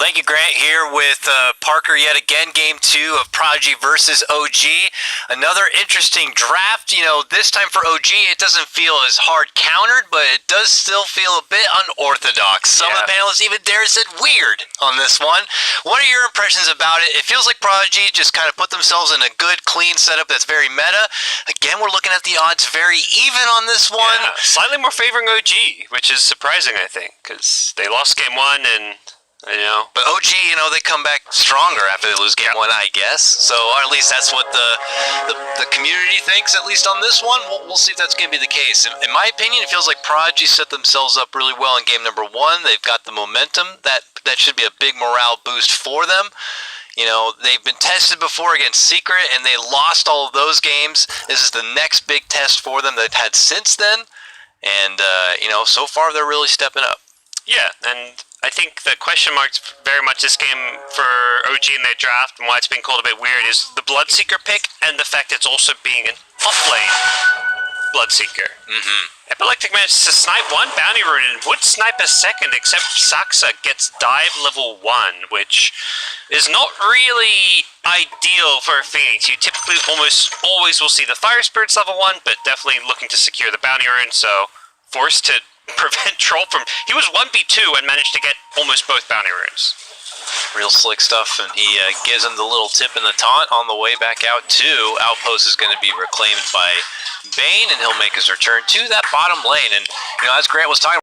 Thank you, Grant, here with Parker yet again. Game 2 of Prodigy versus OG. Another interesting draft. You know, this time for OG, it doesn't feel as hard countered, but it does still feel a bit unorthodox. Some of the panelists even dare said weird on this one. What are your impressions about it? It feels like Prodigy just kind of put themselves in a good, clean setup that's very meta. Again, we're looking at the odds very even on this one. Yeah, slightly more favoring OG, which is surprising, I think, because they lost game 1 and... You know, but OG, you know, they come back stronger after they lose game 1, I guess. So, or at least that's what the community thinks. At least on this one, we'll see if that's going to be the case. In my opinion, it feels like Prodigy set themselves up really well in game number 1. They've got the momentum. That should be a big morale boost for them. You know, they've been tested before against Secret, and they lost all of those games. This is the next big test for them they've had since then. And, you know, so far they're really stepping up. Yeah, and I think the question marks very much this game for OG in their draft and why it's been called a bit weird is the Bloodseeker pick and the fact it's also being an off-lane Bloodseeker. Epileptic managed to snipe one bounty rune and would snipe a second, except Saxa gets dive level 1, which is not really ideal for a Phoenix. You typically almost always will see the Fire Spirits level 1, but definitely looking to secure the bounty rune, so forced to prevent Troll from... He was 1v2 and managed to get almost both bounty runes. Real slick stuff, and he gives him the little tip and the taunt on the way back out too. Outpost is going to be reclaimed by Bane, and he'll make his return to that bottom lane. And, you know, as Grant was talking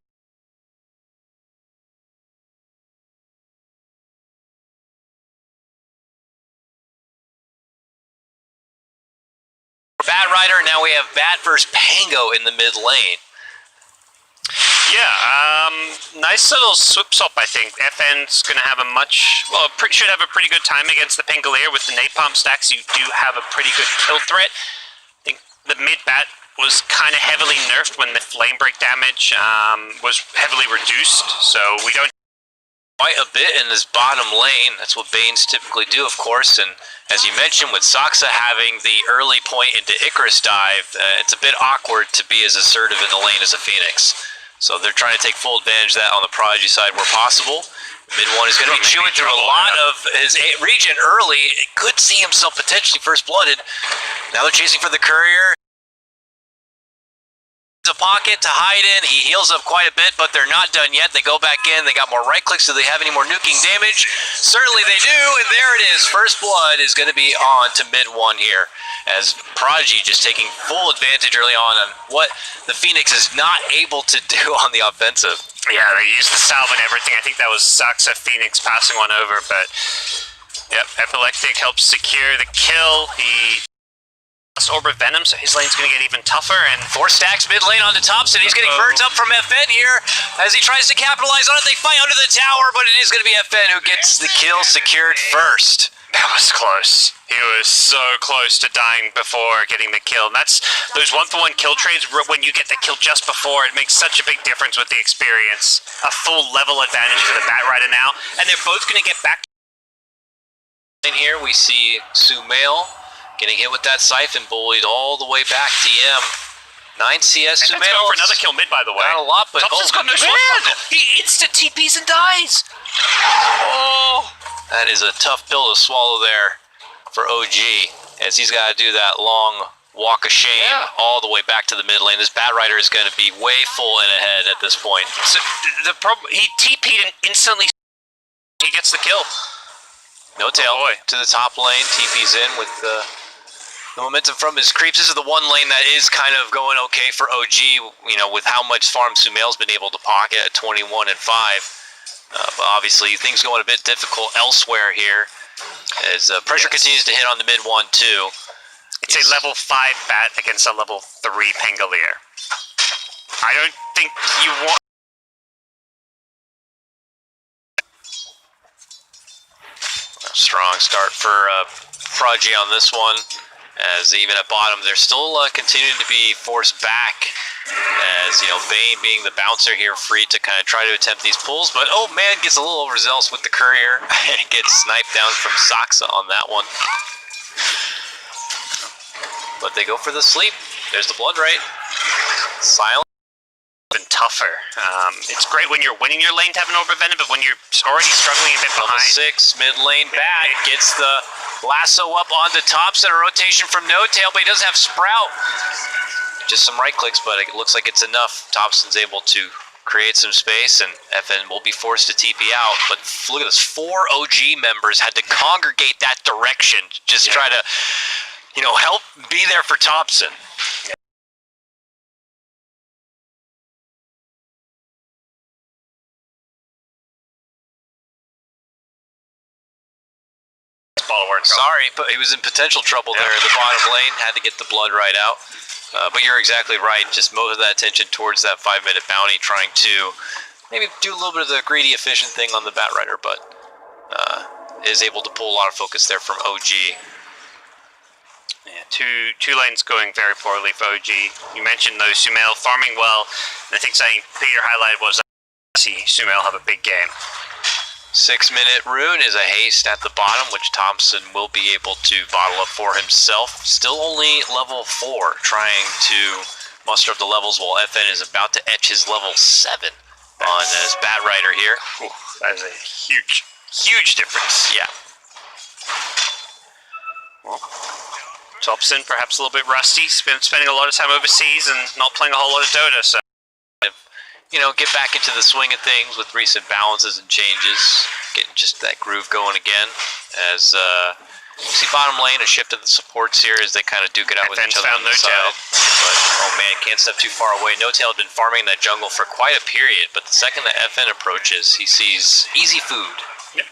Bat Rider, now we have Bat versus Pango in the mid lane. Yeah, nice little swip swap, I think. FN's going to have a much, well, should have a pretty good time against the Pangolier. With the napalm stacks, you do have a pretty good kill threat. I think the mid-bat was kind of heavily nerfed when the flame break damage was heavily reduced, so we don't... Quite a bit in this bottom lane. That's what Banes typically do, of course, and as you mentioned, with Saxa having the early point into Icarus dive, it's a bit awkward to be as assertive in the lane as a Phoenix. So they're trying to take full advantage of that on the Prodigy side where possible. Mid 1 is going to be chewing through a lot of his region early. It could see himself potentially first-blooded. Now they're chasing for the Courier. A pocket to hide in. He heals up quite a bit, but they're not done yet. They go back in. They got more right clicks. Do they have any more nuking damage? Certainly they do, and there it is. First blood is going to be on to mid 1 here, as Prodigy just taking full advantage early on what the Phoenix is not able to do on the offensive. Yeah, they used the salve and everything. I think that was Saxa Phoenix passing one over, but yep, Epileptic helps secure the kill. He Orb of Venom, so his lane's going to get even tougher, and 4 stacks mid lane onto Thompson. He's getting burnt up from FN here as he tries to capitalize on it. They fight under the tower, but it is going to be FN who gets the kill secured first. That was close. He was so close to dying before getting the kill. And that's those 1-for-1 kill trades. When you get the kill just before, it makes such a big difference with the experience. A full level advantage for the Bat Rider now, and they're both going to get back. In here, we see Sumail getting hit with that siphon, bullied all the way back. TM 9 CS. Sumail going for another kill mid, by the way. Not a lot, but Thompson's got no short buckle. He insta TPs and dies. Oh. That is a tough pill to swallow there for OG, as he's got to do that long walk of shame all the way back to the mid lane. This Bat Rider is going to be way full in ahead at this point. So the problem, he TP'd and instantly he gets the kill. No tail to the top lane. TP's in with the momentum from his creeps. This is the one lane that is kind of going okay for OG, you know, with how much farm Sumail's been able to pocket at 21 and 5. But obviously things going a bit difficult elsewhere here as pressure continues to hit on the mid 1 too. It's a level 5 bat against a level 3 Pangolier. I don't think you want... Strong start for Prodigy on this one, as even at bottom they're still continuing to be forced back, as, you know, Bane being the bouncer here, free to kind of try to attempt these pulls, but oh man, gets a little overzealous with the Courier and gets sniped down from Saxa on that one. But they go for the sleep. There's the blood right. Silent. Been tough tougher. It's great when you're winning your lane to have an orb of venom, but when you're already struggling a bit Level behind. 6, mid lane bat, gets the lasso up onto Thompson, a rotation from No Tail, but he doesn't have Sprout. Just some right clicks, but it looks like it's enough. Thompson's able to create some space, and FN will be forced to TP out. But look at this, 4 OG members had to congregate that direction, just try to, you know, help be there for Thompson. Sorry, but he was in potential trouble there in the bottom lane. Had to get the blood right out. But you're exactly right. Just most of that attention towards that 5-minute bounty, trying to maybe do a little bit of the greedy, efficient thing on the Bat Rider, but is able to pull a lot of focus there from OG. Yeah, two lanes going very poorly for OG. You mentioned though Sumail farming well, and I think something Peter highlighted was that see Sumail have a big game. 6-minute rune is a haste at the bottom, which Thompson will be able to bottle up for himself. Still only level 4, trying to muster up the levels while FN is about to etch his level 7 on his Bat Rider here. Ooh, that is a huge difference. Yeah. Well, Thompson perhaps a little bit rusty. He's been spending a lot of time overseas and not playing a whole lot of Dota, so. You know, get back into the swing of things with recent balances and changes, getting just that groove going again. As you see bottom lane, a shift of the supports here as they kind of duke it out with each other on the side. But, oh man, can't step too far away. No Tail had been farming that jungle for quite a period, but the second that FN approaches, he sees easy food. Yep.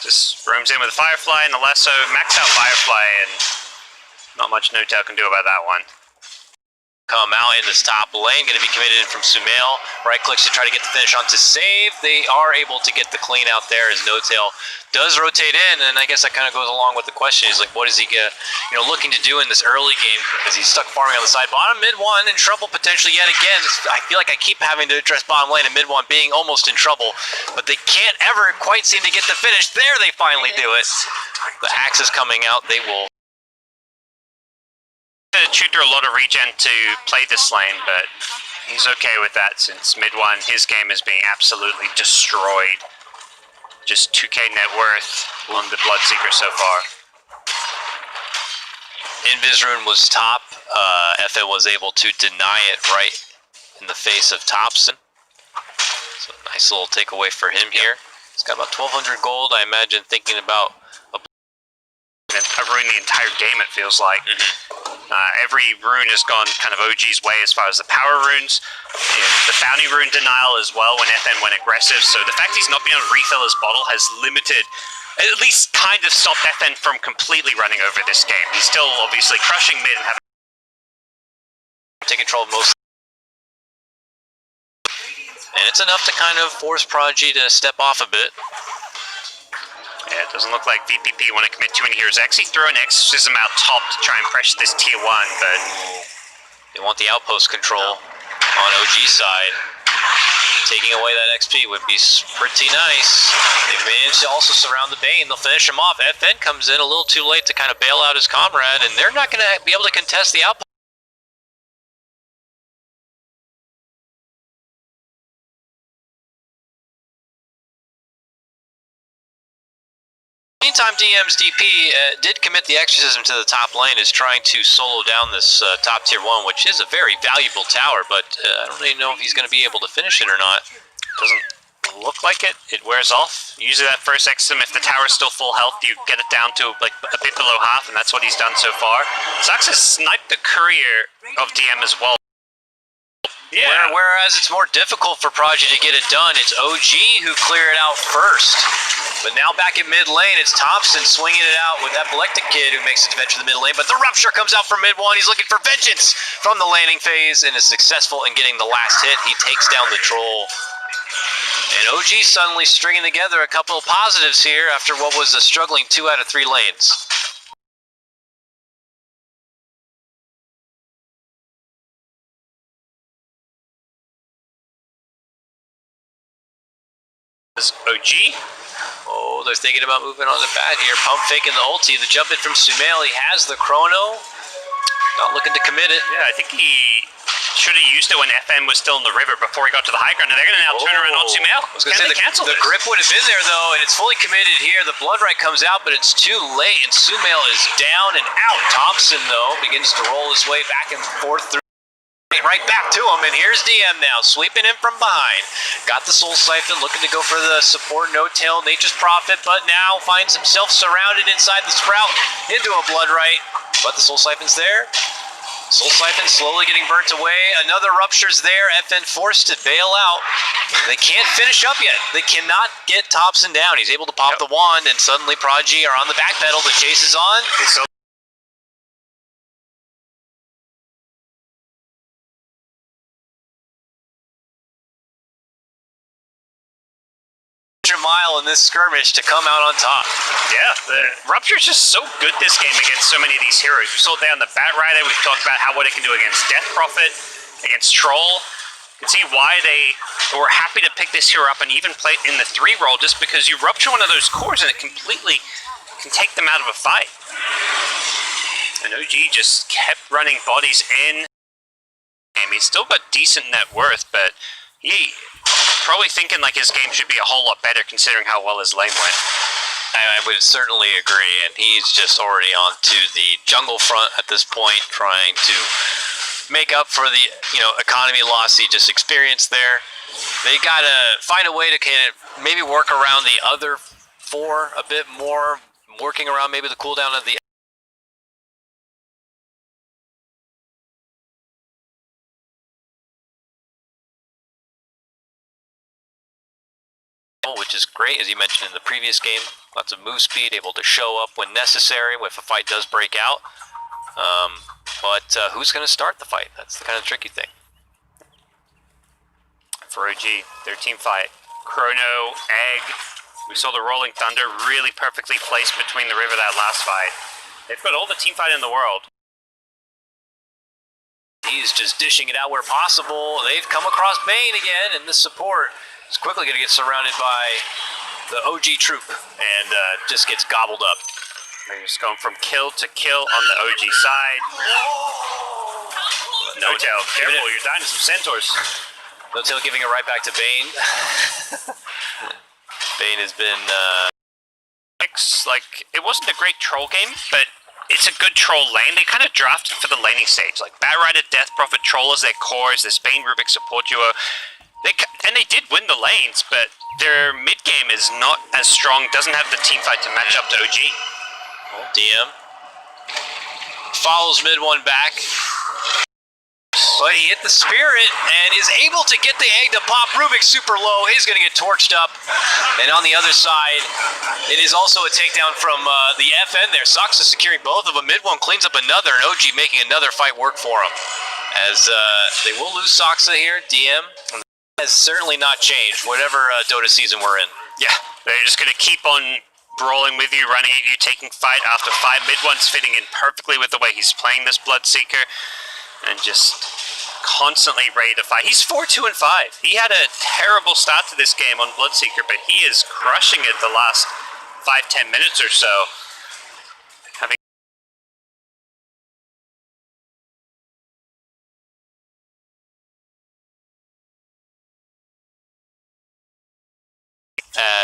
Just roams in with a Firefly and the lasso, max out Firefly, and not much No Tail can do about that one. Come out in this top lane, going to be committed from Sumail. Right clicks to try to get the finish onto save. They are able to get the clean out there as No Tail does rotate in, and I guess that kind of goes along with the question. Is like, what is he looking to do in this early game? Because he's stuck farming on the side. Bottom mid one in trouble potentially yet again. I feel like I keep having to address bottom lane and mid one being almost in trouble, but they can't ever quite seem to get the finish. There they finally do it. The axe is coming out. They will chew through a lot of regen to play this lane, but he's okay with that since mid one his game is being absolutely destroyed. Just 2k net worth on the Bloodseeker so far. Invis-Rune was top. FN was able to deny it right in the face of Thompson. So nice little takeaway for him here. He's got about 1,200 gold, I imagine, thinking about and covering the entire game, it feels like. Every rune has gone kind of OG's way as far as the power runes, and the bounty rune denial as well when FN went aggressive, so the fact he's not being able to refill his bottle has limited, at least kind of stopped FN from completely running over this game. He's still obviously crushing mid and having take control of most, and it's enough to kind of force Prodigy to step off a bit. Yeah, it doesn't look like VPP want to commit too many heroes. Actually throw an Exorcism out top to try and pressure this tier 1, but they want the outpost control on OG side. Taking away that XP would be pretty nice. They've managed to also surround the Bane. They'll finish him off. FN comes in a little too late to kind of bail out his comrade, and they're not going to be able to contest the outpost. Meantime, DM's DP did commit the Exorcism to the top lane, is trying to solo down this top tier 1, which is a very valuable tower, but I don't really know if he's going to be able to finish it or not. Doesn't look like it. It wears off. Usually that first Exorcism, if the tower's still full health, you get it down to like a bit below half, and that's what he's done so far. Zax has sniped the courier of DM as well. Yeah. Whereas it's more difficult for Prodigy to get it done, it's OG who clear it out first. But now back in mid lane, it's Thompson swinging it out with Epileptic Kid who makes its venture to the mid lane. But the Rupture comes out from mid one. He's looking for vengeance from the laning phase and is successful in getting the last hit. He takes down the troll. And OG suddenly stringing together a couple of positives here after what was a struggling 2 out of 3 lanes. OG. Oh, they're thinking about moving on the bat here. Pump faking the ulti. The jump in from Sumail. He has the chrono. Not looking to commit it. Yeah, I think he should have used it when FN was still in the river before he got to the high ground, and they're going to now turn around on Sumail. I was going to say, the grip would have been there, though, and it's fully committed here. The blood right comes out, but it's too late, and Sumail is down and out. Thompson, though, begins to roll his way back and forth through. Right back to him, and here's DM now, sweeping him from behind. Got the Soul Siphon, looking to go for the support no-tail, Nature's Prophet, but now finds himself surrounded inside the Sprout into a Blood Right, but the Soul Siphon's there. Soul Siphon slowly getting burnt away. Another Rupture's there, FN forced to bail out. They can't finish up yet. They cannot get Thompson down. He's able to pop the wand, and suddenly Prodigy are on the back pedal. The chase is on. Mile in this skirmish to come out on top. Yeah, the Rupture's just so good this game against so many of these heroes. We saw it there on the Bat Rider. We've talked about what it can do against Death Prophet, against Troll. You can see why they were happy to pick this hero up and even play it in the 3 role, just because you rupture one of those cores and it completely can take them out of a fight. And OG just kept running bodies in. He's still got decent net worth, but he probably thinking like his game should be a whole lot better considering how well his lane went. I would certainly agree, and he's just already on to the jungle front at this point, trying to make up for the economy loss he just experienced there. They gotta find a way to kind of maybe work around the other 4 a bit more, working around maybe the cooldown of the which is great, as you mentioned in the previous game. Lots of move speed, able to show up when necessary if a fight does break out. But who's going to start the fight? That's the kind of tricky thing. For OG, their team fight. Chrono, Egg. We saw the Rolling Thunder really perfectly placed between the river that last fight. They've got all the team fight in the world. He's just dishing it out where possible. They've come across Bane again, and this support is quickly going to get surrounded by the OG troop and just gets gobbled up. They're just going from kill to kill on the OG side. No-tail, careful, you're dying to some centaurs. No-tail giving it right back to Bane. Bane has been... Like, it wasn't a great troll game, but it's a good troll lane. They kind of drafted for the laning stage. Like, Bat Rider, Death Prophet, Troll as their cores, this Bane Rubik support duo. They did win the lanes, but their mid-game is not as strong, doesn't have the team fight to match up to OG. Well, DM follows mid one back, but he hit the spirit and is able to get the egg to pop. Rubik super low, he's going to get torched up. And on the other side, it is also a takedown from the FN there. Soxa securing both of them. Mid one cleans up another, and OG making another fight work for him. As they will lose Soxa here, DM has certainly not changed, whatever Dota season we're in. Yeah, they're just going to keep on brawling with you, running at you, taking fight after fight. Mid one's fitting in perfectly with the way he's playing this Bloodseeker, and just constantly ready to fight. He's 4-2-5. He had a terrible start to this game on Bloodseeker, but he is crushing it the last 5-10 minutes or so.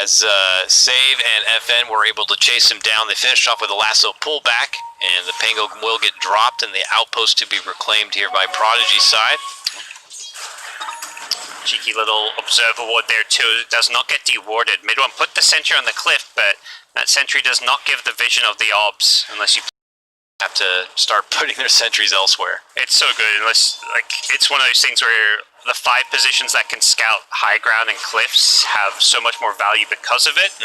As Save and FN were able to chase him down, they finished off with a lasso pullback, and the Pango will get dropped, and the outpost to be reclaimed here by Prodigy's side. Cheeky little observer ward there too. It does not get dewarded. Mid one put the sentry on the cliff, but that sentry does not give the vision of the obs unless you have to start putting their sentries elsewhere. It's so good, unless, like, it's one of those things where the 5 positions that can scout high ground and cliffs have so much more value because of it.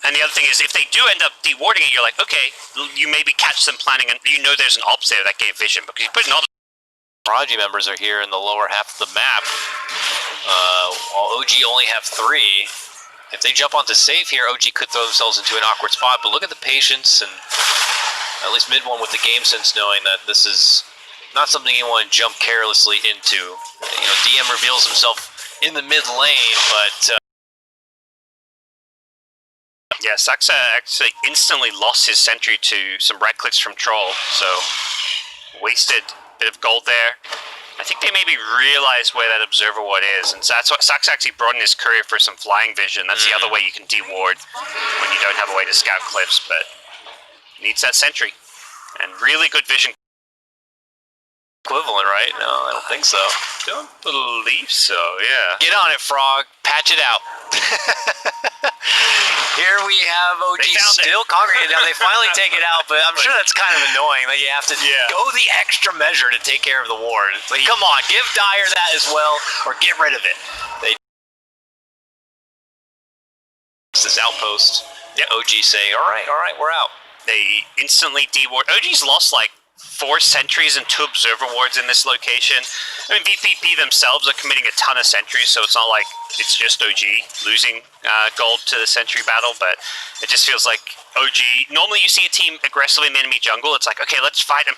And the other thing is, if they do end up dewarding it, you're like, okay, you maybe catch them planning, and you know there's an obs there that gave vision, because you put an obs. Prodigy members are here in the lower half of the map, while OG only have 3. If they jump onto Save here, OG could throw themselves into an awkward spot, but look at the patience, and at least mid one with the game sense, knowing that this is not something you want to jump carelessly into. You know, DM reveals himself in the mid lane, but yeah, Soxa actually instantly lost his sentry to some right clicks from Troll, so wasted a bit of gold there. think they maybe realize where that observer ward is, and so that's what Sax actually brought in his courier for some flying vision. That's the other way you can deward when you don't have a way to scout cliffs, but needs that sentry. And really good vision. Equivalent, right? No, I don't think so. Don't believe so, yeah. Get on it, Frog. Patch it out. Here we have OG still congregated. Now they finally take it out, but I'm sure that's kind of annoying that you have to go the extra measure to take care of the ward. It's like, come on, give Dyer that as well, or get rid of it. They this outpost. OG saying, all right, we're out. They instantly deward. OG's lost like 4 sentries and 2 observer wards in this location. I mean, VPP themselves are committing a ton of sentries, so it's not like it's just OG losing gold to the sentry battle, but it just feels like OG... Normally you see a team aggressively in the enemy jungle, it's like, okay, let's fight them.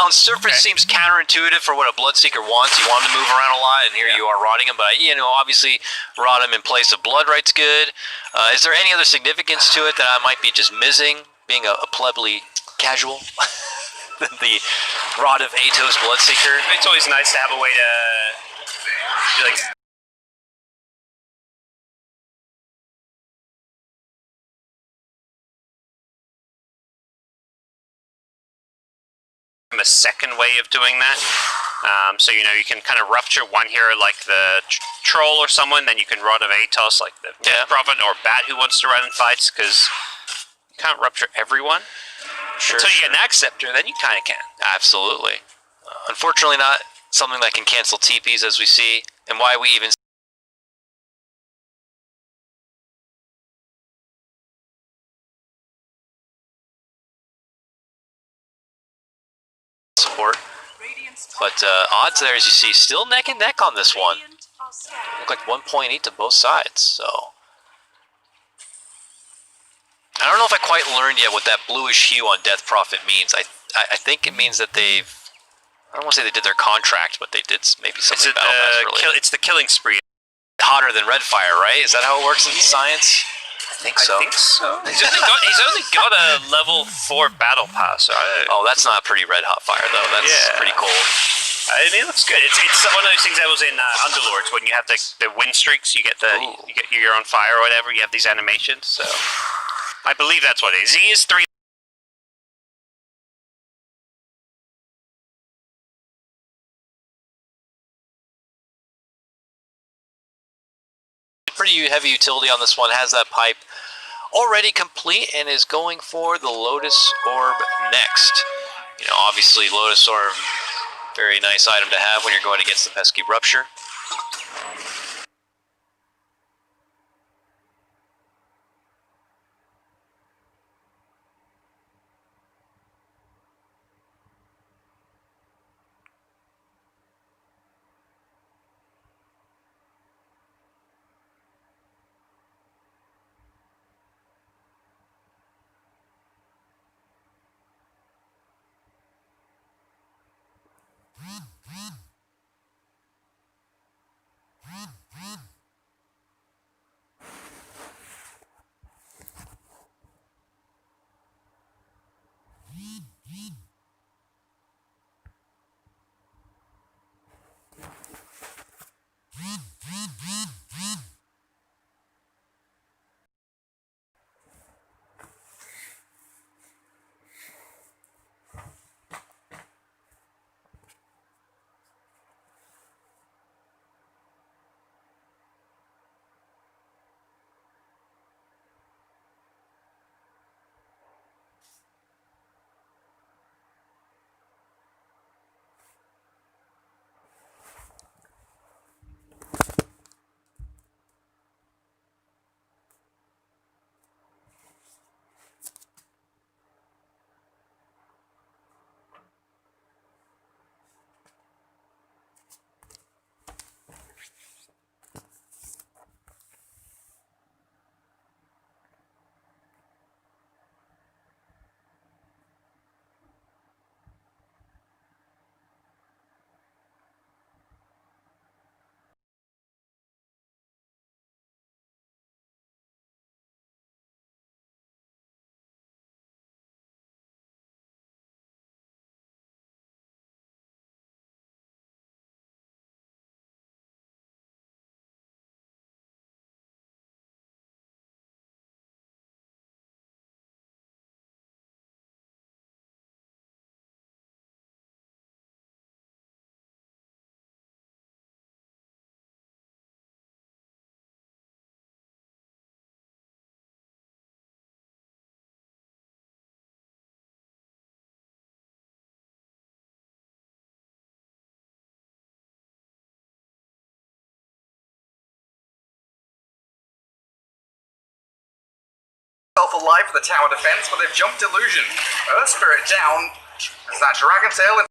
On surface seems counterintuitive for what a Bloodseeker wants. You want him to move around a lot, and here you are rotting him. But obviously, rot him in place of Blood Right's good. Is there any other significance to it that I might be just missing, being a plebly casual? The rot of Atos Bloodseeker. It's always nice to have a way to be like. A second way of doing that, so you can kind of rupture one hero like the troll or someone, then you can rot of Atos like the Death Prophet or Bat who wants to run in fights, because you can't rupture everyone until you get an Acceptor, then you kind of can. Absolutely. Unfortunately not something that can cancel TPs as we see, and why we even support. But odds there, as you see, still neck and neck on this one. Look like 1.8 to both sides, so. I don't know if I quite learned yet what that bluish hue on Death Prophet means. I think it means that they've, I don't want to say they did their contract, but they did maybe something Battle Pass related. It's the killing spree. Hotter than Redfire, right? Is that how it works in science? I think so. He's only got a level 4 battle pass. Oh, that's not pretty red hot fire though. That's pretty cold. I mean, it looks good. It's one of those things that was in Underlords when you have the win streaks. You get you're on fire or whatever. You have these animations. So I believe that's what it is. He is 3. Pretty heavy utility on this one, has that pipe already complete and is going for the Lotus Orb next. Obviously Lotus Orb, very nice item to have when you're going against the pesky Rupture. alive for the tower defense, but they've jumped Illusion. Earth Spirit down. It's that Dragon Tail